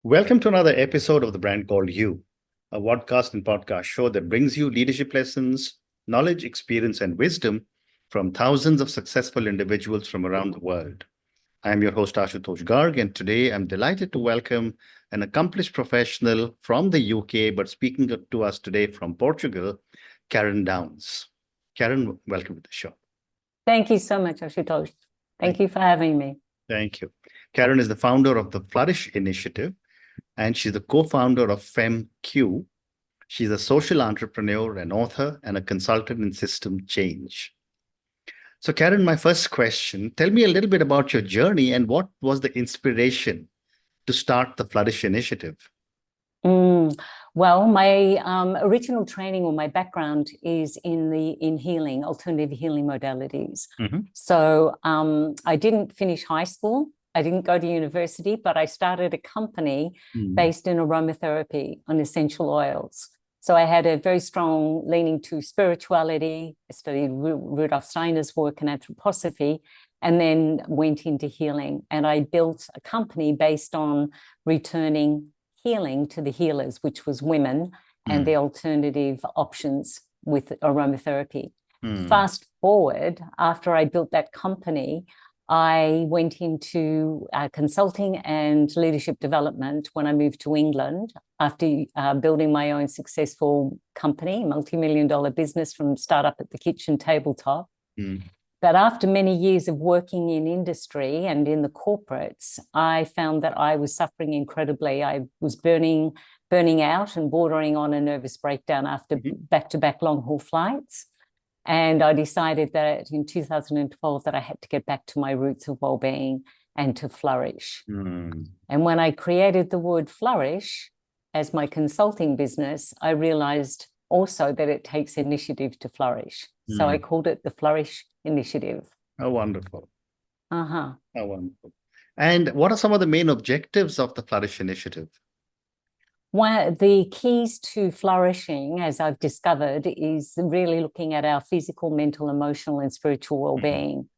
Welcome to another episode of The Brand Called You, a podcast and podcast show that brings you leadership lessons, knowledge, experience, and wisdom from thousands of successful individuals from around the world. I am your host, Ashutosh Garg, and today I'm delighted to welcome an accomplished professional from the UK, but speaking to us today from Portugal, Karen Downs. Karen, welcome to the show. Thank you so much, Ashutosh. Thank you for having me. Thank you. Karen is the founder of the Flourish Initiative, and she's the co-founder of FemmeQ. She's a social entrepreneur, an author, and a consultant in system change. So, Karen, my first question, tell me a little bit about your journey and what was the inspiration to start the Flourish Initiative? Well, my original training or my background is in healing, alternative healing modalities. So I didn't finish high school. I didn't go to university, but I started a company based in aromatherapy on essential oils. So I had a very strong leaning to spirituality. I studied Rudolf Steiner's work in anthroposophy, and then went into healing. And I built a company based on returning healing to the healers, which was women, and the alternative options with aromatherapy. Fast forward, after I built that company, I went into consulting and leadership development when I moved to England after building my own successful company, multi-million-dollar business from startup at the kitchen tabletop. But after many years of working in industry and in the corporates, I found that I was suffering incredibly. I was burning out and bordering on a nervous breakdown after back-to-back long-haul flights. And I decided that in 2012 that I had to get back to my roots of well-being and to flourish. And when I created the word flourish as my consulting business, I realized also that it takes initiative to flourish. So I called it the Flourish Initiative. Oh, wonderful. Oh, wonderful. And what are some of the main objectives of the Flourish Initiative? One of the keys to flourishing, as I've discovered, is really looking at our physical, mental, emotional, and spiritual well-being.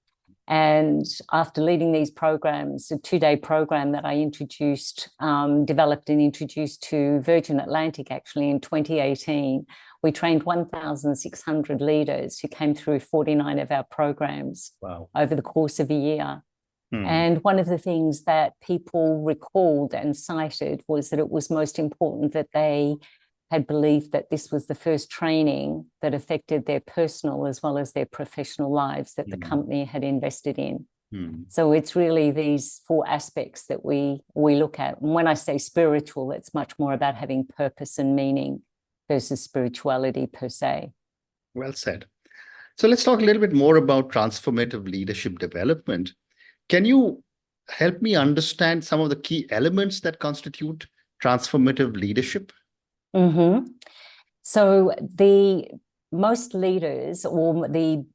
And after leading these programs, a 2-day program that I developed and introduced to Virgin Atlantic actually in 2018, we trained 1,600 leaders who came through 49 of our programs over the course of a year. And one of the things that people recalled and cited was that it was most important that they had believed that this was the first training that affected their personal as well as their professional lives that the company had invested in. So it's really these 4 aspects that we look at. And when I say spiritual, it's much more about having purpose and meaning versus spirituality per se. Well said. So let's talk a little bit more about transformative leadership development. Can you help me understand some of the key elements that constitute transformative leadership? So the most leaders, or the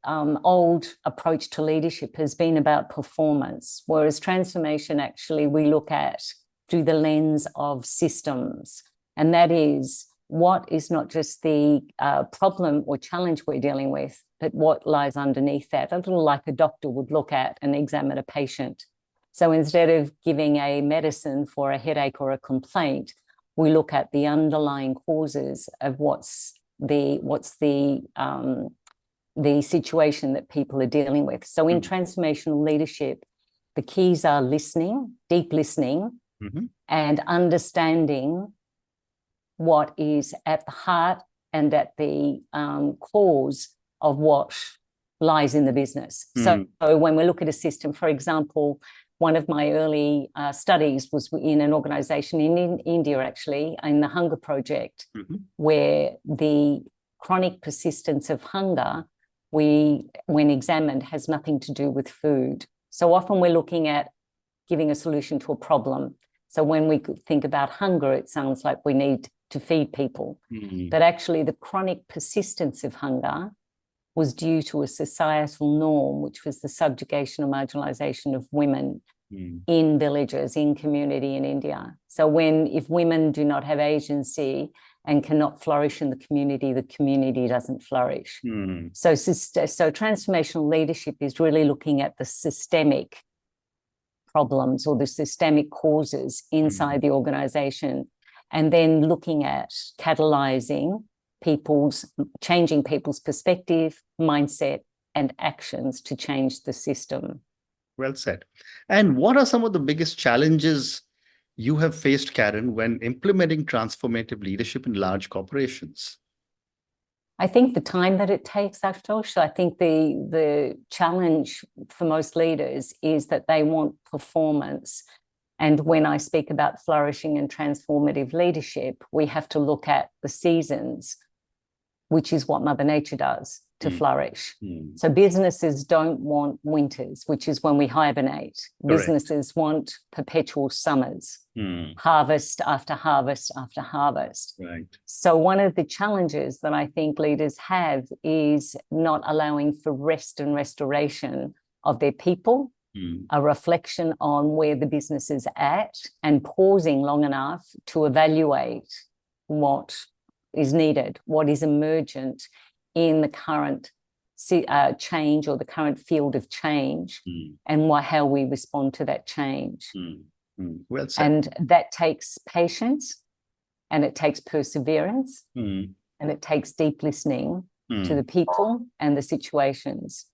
old approach to leadership, has been about performance, whereas transformation actually we look at through the lens of systems. And that is what is not just the problem or challenge we're dealing with, but what lies underneath that, a little like a doctor would look at and examine a patient. So instead of giving a medicine for a headache or a complaint, we look at the underlying causes of what's the situation that people are dealing with. So in transformational leadership, the keys are listening, deep listening, and understanding what is at the heart and at the cause of what lies in the business. So when we look at a system, for example, one of my early studies was in an organization in India, actually, in the Hunger Project, where the chronic persistence of hunger, when examined, has nothing to do with food. So often we're looking at giving a solution to a problem. So when we think about hunger, it sounds like we need to feed people. But actually the chronic persistence of hunger was due to a societal norm, which was the subjugation or marginalization of women in villages, in community in India. So if women do not have agency and cannot flourish in the community doesn't flourish. So transformational leadership is really looking at the systemic problems or the systemic causes inside the organization, and then looking at catalyzing changing people's perspective, mindset, and actions to change the system. Well said. And what are some of the biggest challenges you have faced, Karen, when implementing transformative leadership in large corporations? I think the time that it takes, Ashutosh. I think the challenge for most leaders is that they want performance. And when I speak about flourishing and transformative leadership, we have to look at the seasons, which is what Mother Nature does to flourish. So businesses don't want winters, which is when we hibernate. Correct. Businesses want perpetual summers, harvest after harvest after harvest. Right. So one of the challenges that I think leaders have is not allowing for rest and restoration of their people, a reflection on where the business is at, and pausing long enough to evaluate what is needed, what is emergent in the current change or the current field of change, and how we respond to that change. Well said. And that takes patience, and it takes perseverance, and it takes deep listening to the people and the situations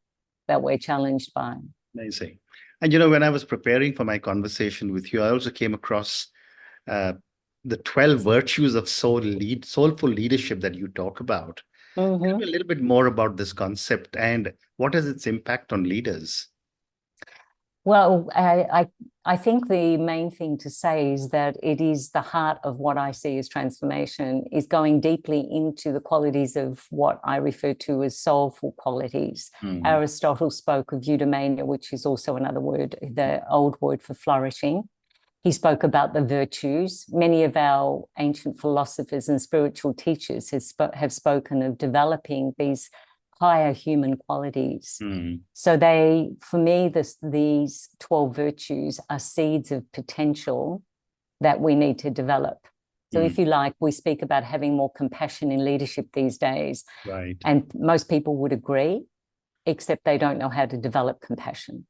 that we're challenged by. Amazing. And, you know, when I was preparing for my conversation with you, I also came across the 12 virtues of soulful leadership that you talk about. Tell me a little bit more about this concept and what is its impact on leaders? Well, I think the main thing to say is that it is the heart of what I see as transformation, is going deeply into the qualities of what I refer to as soulful qualities. Aristotle spoke of eudaimonia, which is also another word, the old word for flourishing. He spoke about the virtues. Many of our ancient philosophers and spiritual teachers have spoken of developing these higher human qualities. So for me, these 12 virtues are seeds of potential that we need to develop. So if you like, we speak about having more compassion in leadership these days. Right. And most people would agree, except they don't know how to develop compassion.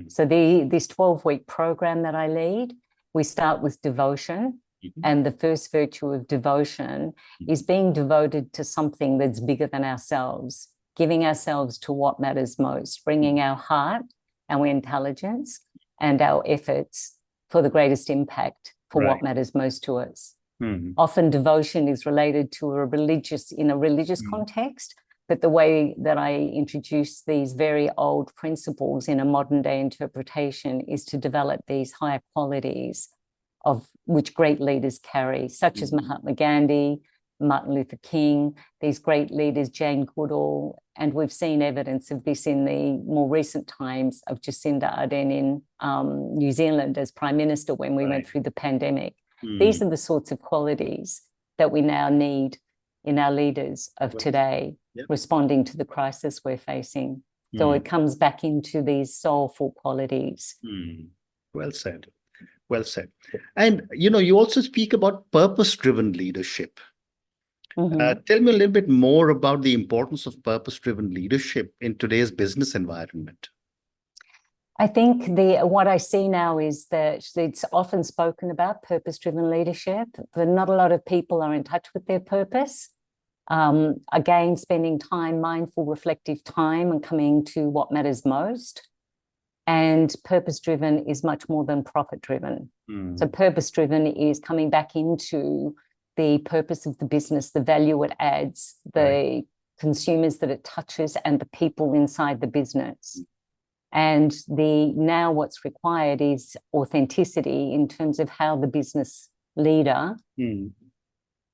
So this 12-week program that I lead, we start with devotion. And the first virtue of devotion is being devoted to something that's bigger than ourselves, giving ourselves to what matters most, bringing our heart, our intelligence, and our efforts for the greatest impact for what matters most to us. Often devotion is related to a religious context, but the way that I introduce these very old principles in a modern day interpretation is to develop these higher qualities of which great leaders carry, such as Mahatma Gandhi, Martin Luther King, these great leaders, Jane Goodall, and we've seen evidence of this in the more recent times of Jacinda Ardern in New Zealand as Prime Minister when we went through the pandemic. These are the sorts of qualities that we now need in our leaders of today, responding to the crisis we're facing. So it comes back into these soulful qualities. Well said. Well said. And, you know, you also speak about purpose-driven leadership. Tell me a little bit more about the importance of purpose-driven leadership in today's business environment. I think what I see now is that it's often spoken about purpose-driven leadership, but not a lot of people are in touch with their purpose. Again, spending time, mindful, reflective time, and coming to what matters most. And purpose-driven is much more than profit-driven. So purpose-driven is coming back into the purpose of the business, the value it adds, the consumers that it touches, and the people inside the business. And now what's required is authenticity in terms of how the business leader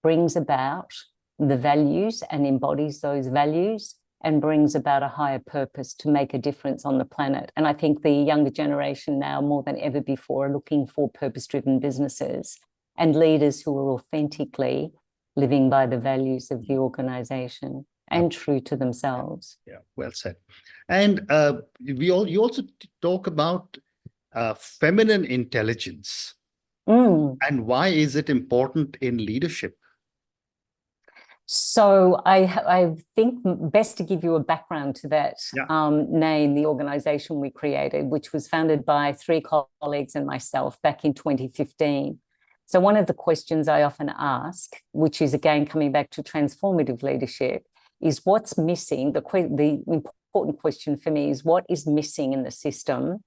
brings about the values and embodies those values and brings about a higher purpose to make a difference on the planet. And I think the younger generation now, more than ever before, are looking for purpose-driven businesses and leaders who are authentically living by the values of the organization and true to themselves. Yeah, well said. And you also talk about feminine intelligence. And why is it important in leadership? So I think best to give you a background to that name, the organization we created, which was founded by 3 colleagues and myself back in 2015. So one of the questions I often ask, which is again coming back to transformative leadership, is what's missing? The important question for me is what is missing in the system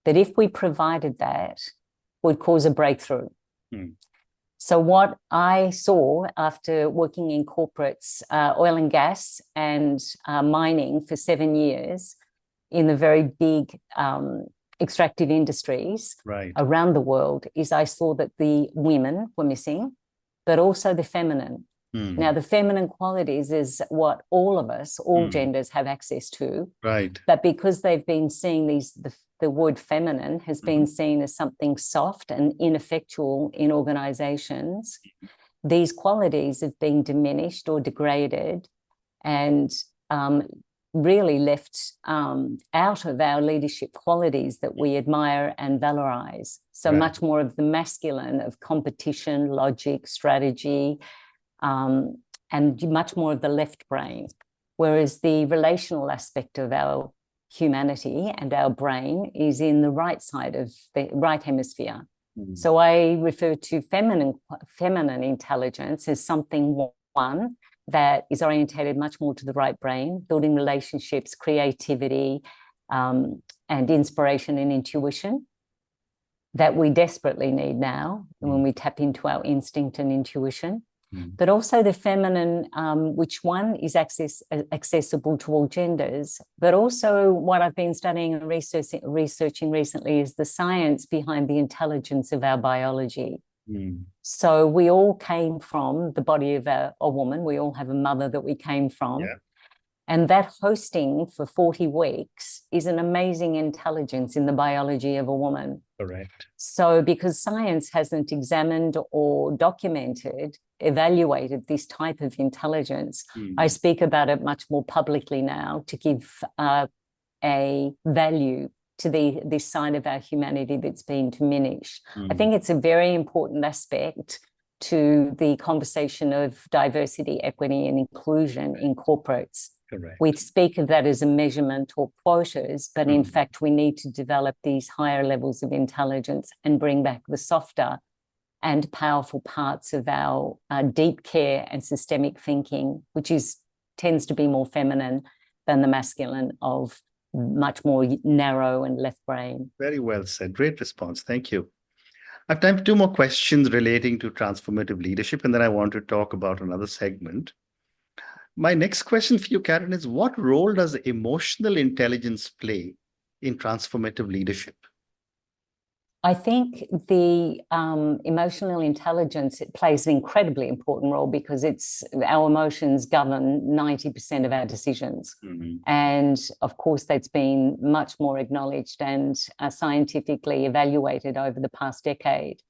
that if we provided that would cause a breakthrough? So what I saw after working in corporates, oil and gas and mining for 7 years in the very big extractive industries around the world is I saw that the women were missing, but also the feminine. Now, the feminine qualities is what all of us, all genders have access to. But because they've been seeing the word feminine has been seen as something soft and ineffectual in organizations, these qualities have been diminished or degraded and really left out of our leadership qualities that we admire and valorize. So much more of the masculine of competition, logic, strategy, and much more of the left brain, whereas the relational aspect of our humanity and our brain is in the right side of the right hemisphere. So I refer to feminine intelligence as something one that is orientated much more to the right brain, building relationships, creativity, and inspiration and intuition that we desperately need now when we tap into our instinct and intuition. But also the feminine, which one is accessible to all genders, but also what I've been studying and researching recently is the science behind the intelligence of our biology. So we all came from the body of a woman. We all have a mother that we came from. And that hosting for 40 weeks is an amazing intelligence in the biology of a woman. So because science hasn't examined or evaluated this type of intelligence, I speak about it much more publicly now to give a value to this side of our humanity that's been diminished. I think it's a very important aspect to the conversation of diversity, equity, and inclusion in corporates. We speak of that as a measurement or quotas, but in fact, we need to develop these higher levels of intelligence and bring back the softer and powerful parts of our deep care and systemic thinking, which tends to be more feminine than the masculine of much more narrow and left brain. Very well said. Great response. Thank you. I have time for 2 more questions relating to transformative leadership, and then I want to talk about another segment. My next question for you, Karen, is what role does emotional intelligence play in transformative leadership? I think the emotional intelligence, it plays an incredibly important role because our emotions govern 90% of our decisions. And of course, that's been much more acknowledged and scientifically evaluated over the past decade.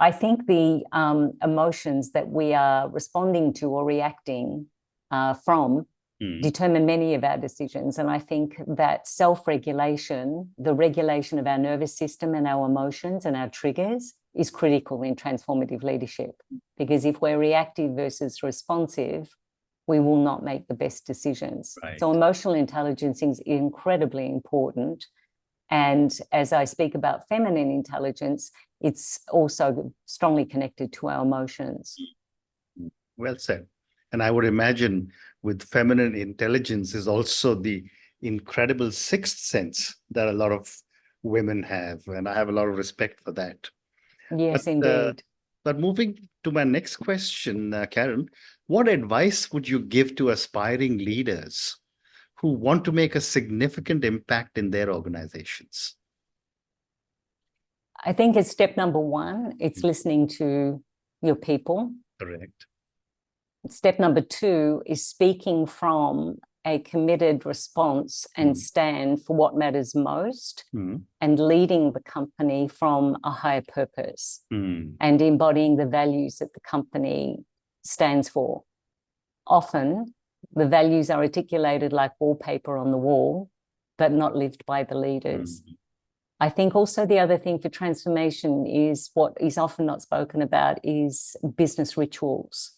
I think the emotions that we are responding to or reacting from determine many of our decisions. And I think that self-regulation, the regulation of our nervous system and our emotions and our triggers is critical in transformative leadership. Because if we're reactive versus responsive, we will not make the best decisions. So emotional intelligence is incredibly important. And as I speak about feminine intelligence, it's also strongly connected to our emotions. Well said. And I would imagine with feminine intelligence is also the incredible sixth sense that a lot of women have. And I have a lot of respect for that. Yes, indeed. But moving to my next question, Karen, what advice would you give to aspiring leaders who want to make a significant impact in their organizations? I think it's step number 1, it's listening to your people. Correct. Step number 2 is speaking from a committed response and stand for what matters most and leading the company from a higher purpose and embodying the values that the company stands for. Often, the values are articulated like wallpaper on the wall, but not lived by the leaders. I think also the other thing for transformation is what is often not spoken about is business rituals.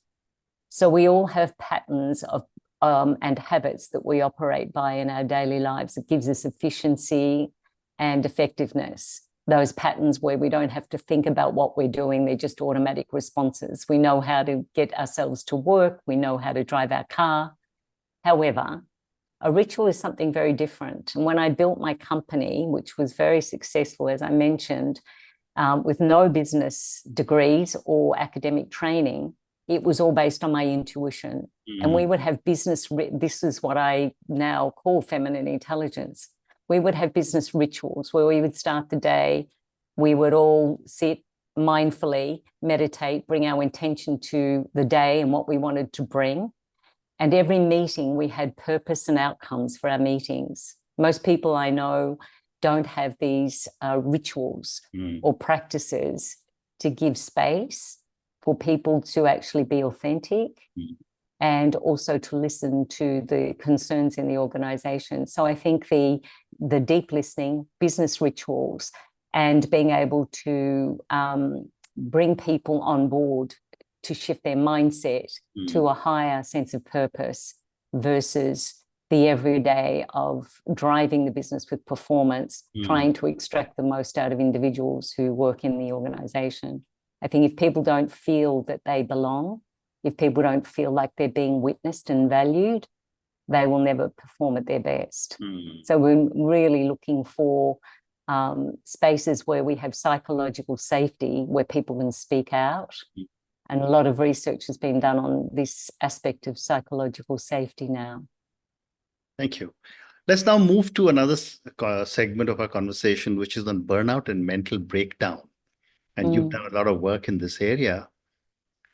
So we all have patterns of and habits that we operate by in our daily lives. It gives us efficiency and effectiveness. Those patterns where we don't have to think about what we're doing, they're just automatic responses. We know how to get ourselves to work. We know how to drive our car. However, a ritual is something very different. And when I built my company, which was very successful, as I mentioned, with no business degrees or academic training, it was all based on my intuition. And we would have business, this is what I now call feminine intelligence. We would have business rituals where we would start the day, we would all sit mindfully, meditate, bring our intention to the day and what we wanted to bring. And every meeting, we had purpose and outcomes for our meetings. Most people I know don't have these rituals or practices to give space for people to actually be authentic and also to listen to the concerns in the organization. So I think the deep listening, business rituals, and being able to bring people on board to shift their mindset to a higher sense of purpose versus the everyday of driving the business with performance, trying to extract the most out of individuals who work in the organization. I think if people don't feel that they belong, if people don't feel like they're being witnessed and valued, they will never perform at their best. So we're really looking for spaces where we have psychological safety, where people can speak out. And a lot of research has been done on this aspect of psychological safety now. Thank you. Let's now move to another segment of our conversation, which is on burnout and mental breakdown. And you've done a lot of work in this area.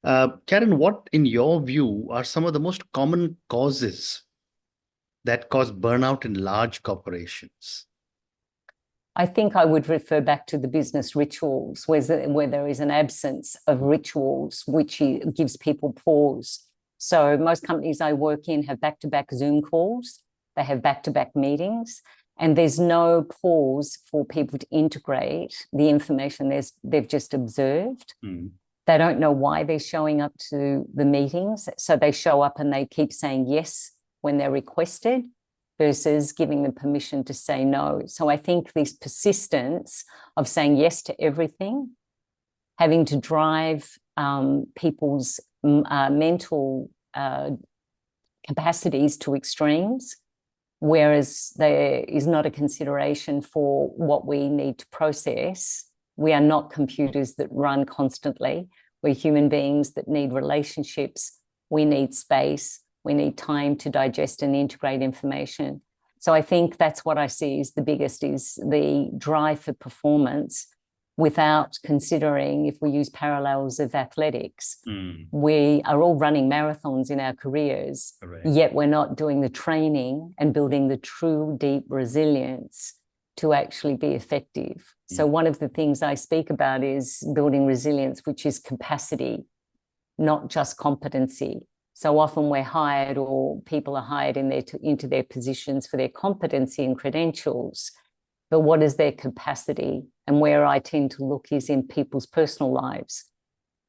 Karen, what, in your view, are some of the most common causes that cause burnout in large corporations? I think I would refer back to the business rituals, where there is an absence of rituals, which gives people pause. So most companies I work in have back-to-back Zoom calls. They have back-to-back meetings, and there's no pause for people to integrate the information they've just observed. They don't know why they're showing up to the meetings. So they show up and they keep saying yes when they're requested versus giving them permission to say no. So I think this persistence of saying yes to everything, having to drive people's mental capacities to extremes, whereas there is not a consideration for what we need to process. We are not computers that run constantly. We're human beings that need relationships. We need space. We need time to digest and integrate information. So I think that's what I see is the biggest, is the drive for performance without considering, if we use parallels of athletics, we are all running marathons in our careers, yet we're not doing the training and building the true deep resilience to actually be effective. So one of the things I speak about is building resilience, which is capacity, not just competency. So often we're hired, or people are hired into their positions for their competency and credentials, but what is their capacity? And where I tend to look is in people's personal lives.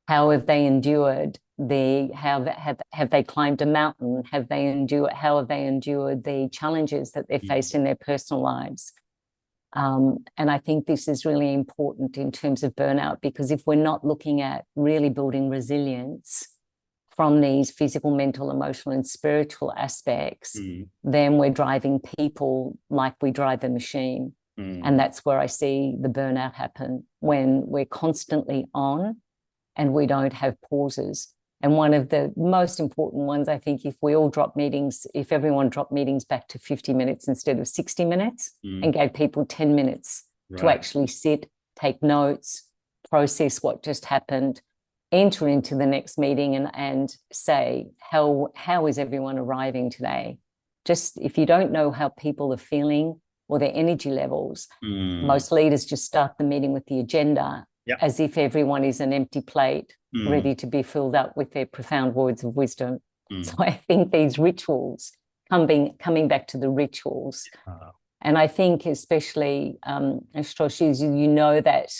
How have they endured have they climbed a mountain? How have they endured the challenges that they faced in their personal lives? And I think this is really important in terms of burnout, because if we're not looking at really building resilience from these physical, mental, emotional, and spiritual aspects, then we're driving people like we drive a machine. And that's where I see the burnout happen, when we're constantly on and we don't have pauses. And one of the most important ones, I think, if everyone dropped meetings back to 50 minutes instead of 60 minutes and gave people 10 minutes to actually sit, take notes, process what just happened, enter into the next meeting and say, how is everyone arriving today? Just if you don't know how people are feeling or their energy levels, most leaders just start the meeting with the agenda as if everyone is an empty plate ready to be filled up with their profound words of wisdom. So I think these rituals, coming back to the rituals, and I think especially, Ashutosh, you know that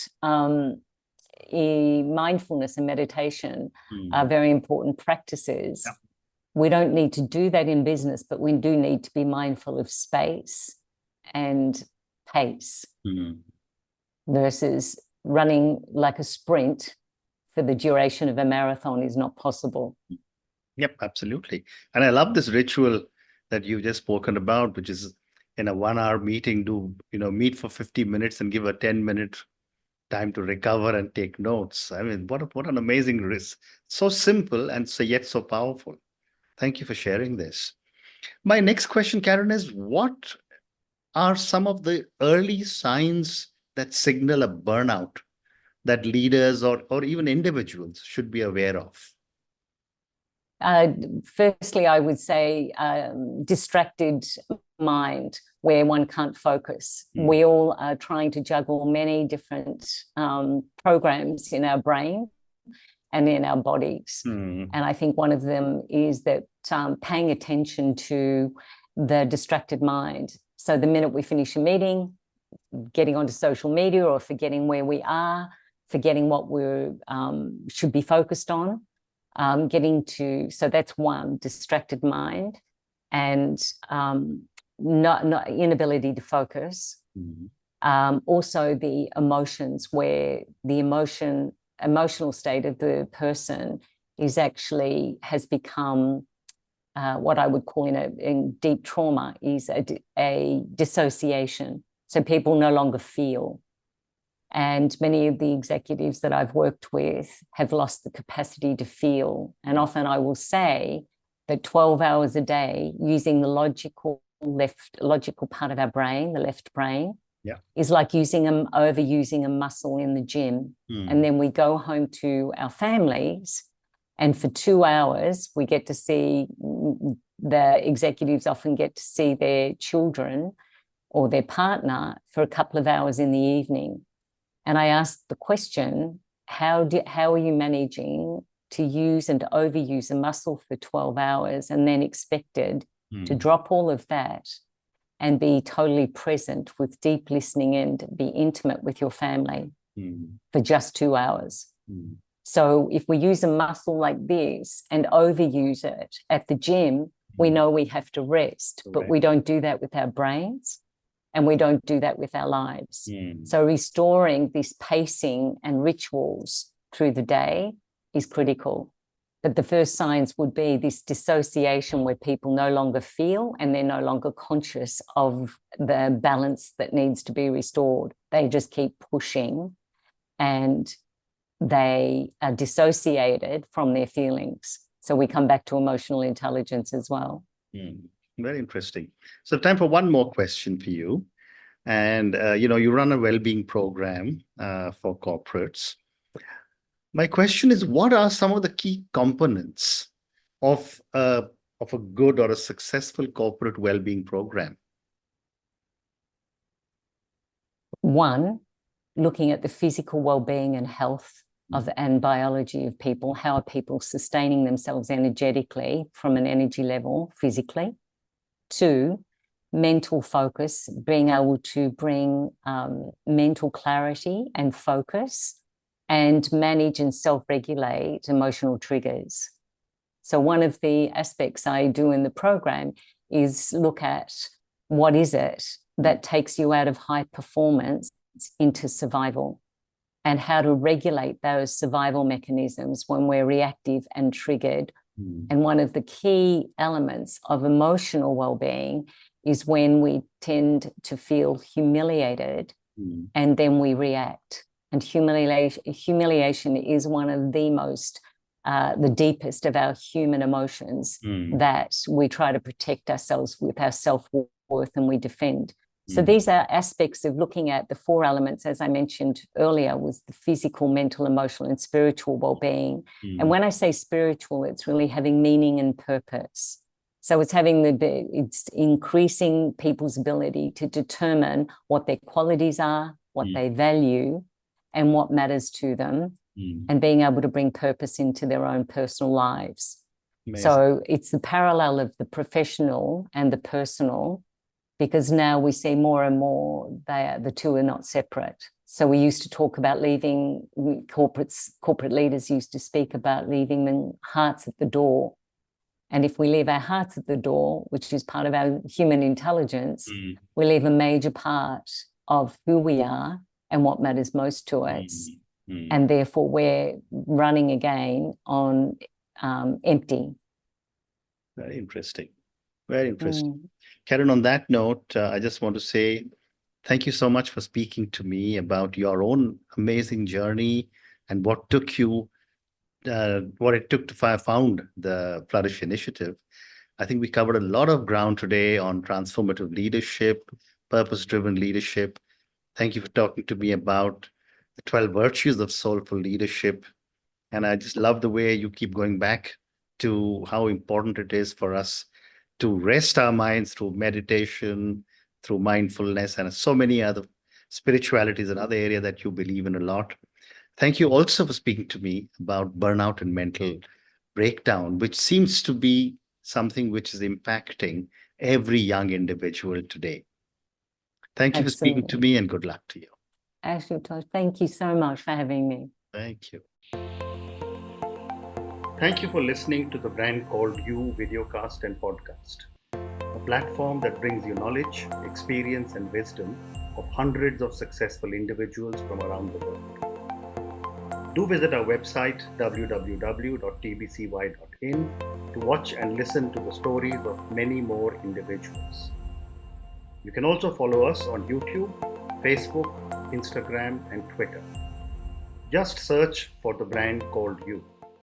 mindfulness and meditation are very important practices. Yeah. We don't need to do that in business, but we do need to be mindful of space and pace versus running like a sprint for the duration of a marathon is not possible. Yep, absolutely. And I love this ritual that you've just spoken about, which is in a 1-hour meeting, meet for 50 minutes and give a 10-minute time to recover and take notes. I mean, what an amazing risk. So simple and yet so powerful. Thank you for sharing this. My next question, Karen, is what are some of the early signs that signal a burnout that leaders or even individuals should be aware of? Firstly, I would say distracted mind, where one can't focus. We all are trying to juggle many different programs in our brain and in our bodies. And I think one of them is that paying attention to the distracted mind. So the minute we finish a meeting, getting onto social media or forgetting where we are, forgetting what we should be focused on, so that's one, distracted mind, and not inability to focus. Also the emotions, where the emotional state of the person has become what I would call in deep trauma is a dissociation. So people no longer feel. And many of the executives that I've worked with have lost the capacity to feel. And often I will say that 12 hours a day using the logical part of our brain, the left brain, is like overusing a muscle in the gym. And then we go home to our families, and for 2 hours, we get to see, the executives often get to see their children or their partner for a couple of hours in the evening. And I asked the question, how are you managing to use and to overuse a muscle for 12 hours and then expected to drop all of that and be totally present with deep listening and be intimate with your family for just 2 hours? So if we use a muscle like this and overuse it at the gym, we know we have to rest, but we don't do that with our brains. And we don't do that with our lives. So restoring this pacing and rituals through the day is critical. But the first signs would be this dissociation where people no longer feel and they're no longer conscious of the balance that needs to be restored. They just keep pushing and they are dissociated from their feelings. So we come back to emotional intelligence as well. Very interesting. So time for one more question for you. And, you run a well-being program for corporates. My question is, what are some of the key components of a good or a successful corporate well-being program? One, looking at the physical well-being and health and biology of people. How are people sustaining themselves energetically from an energy level physically? 2, mental focus, being able to bring mental clarity and focus and manage and self-regulate emotional triggers. So one of the aspects I do in the program is look at what is it that takes you out of high performance into survival, and how to regulate those survival mechanisms when we're reactive and triggered. And one of the key elements of emotional well-being is when we tend to feel humiliated and then we react. And humiliation is one of the most, the deepest of our human emotions that we try to protect ourselves with, our self-worth, and we defend. So these are aspects of looking at the 4 elements, as I mentioned earlier, was the physical, mental, emotional, and spiritual well-being. And when I say spiritual, it's really having meaning and purpose. So it's it's increasing people's ability to determine what their qualities are, what they value, and what matters to them, and being able to bring purpose into their own personal lives. Amazing. So it's the parallel of the professional and the personal, because now we see more and more the two are not separate. So we used to talk about leaving, corporate leaders used to speak about leaving the hearts at the door. And if we leave our hearts at the door, which is part of our human intelligence, we leave a major part of who we are and what matters most to us. And therefore, we're running again on empty. Very interesting. Very interesting. Karen, on that note, I just want to say thank you so much for speaking to me about your own amazing journey and what it took to found the Flourish Initiative. I think we covered a lot of ground today on transformative leadership, purpose-driven leadership. Thank you for talking to me about the 12 virtues of soulful leadership. And I just love the way you keep going back to how important it is for us to rest our minds through meditation, through mindfulness, and so many other spiritualities, another area that you believe in a lot. Thank you also for speaking to me about burnout and mental breakdown, which seems to be something which is impacting every young individual today. Thank you for speaking to me, and good luck to you. Ashutosh, thank you so much for having me. Thank you. Thank you for listening to the Brand Called You videocast and podcast, a platform that brings you knowledge, experience, and wisdom of hundreds of successful individuals from around the world. Do visit our website www.tbcy.in to watch and listen to the stories of many more individuals. You can also follow us on YouTube, Facebook, Instagram, and Twitter. Just search for the Brand Called You.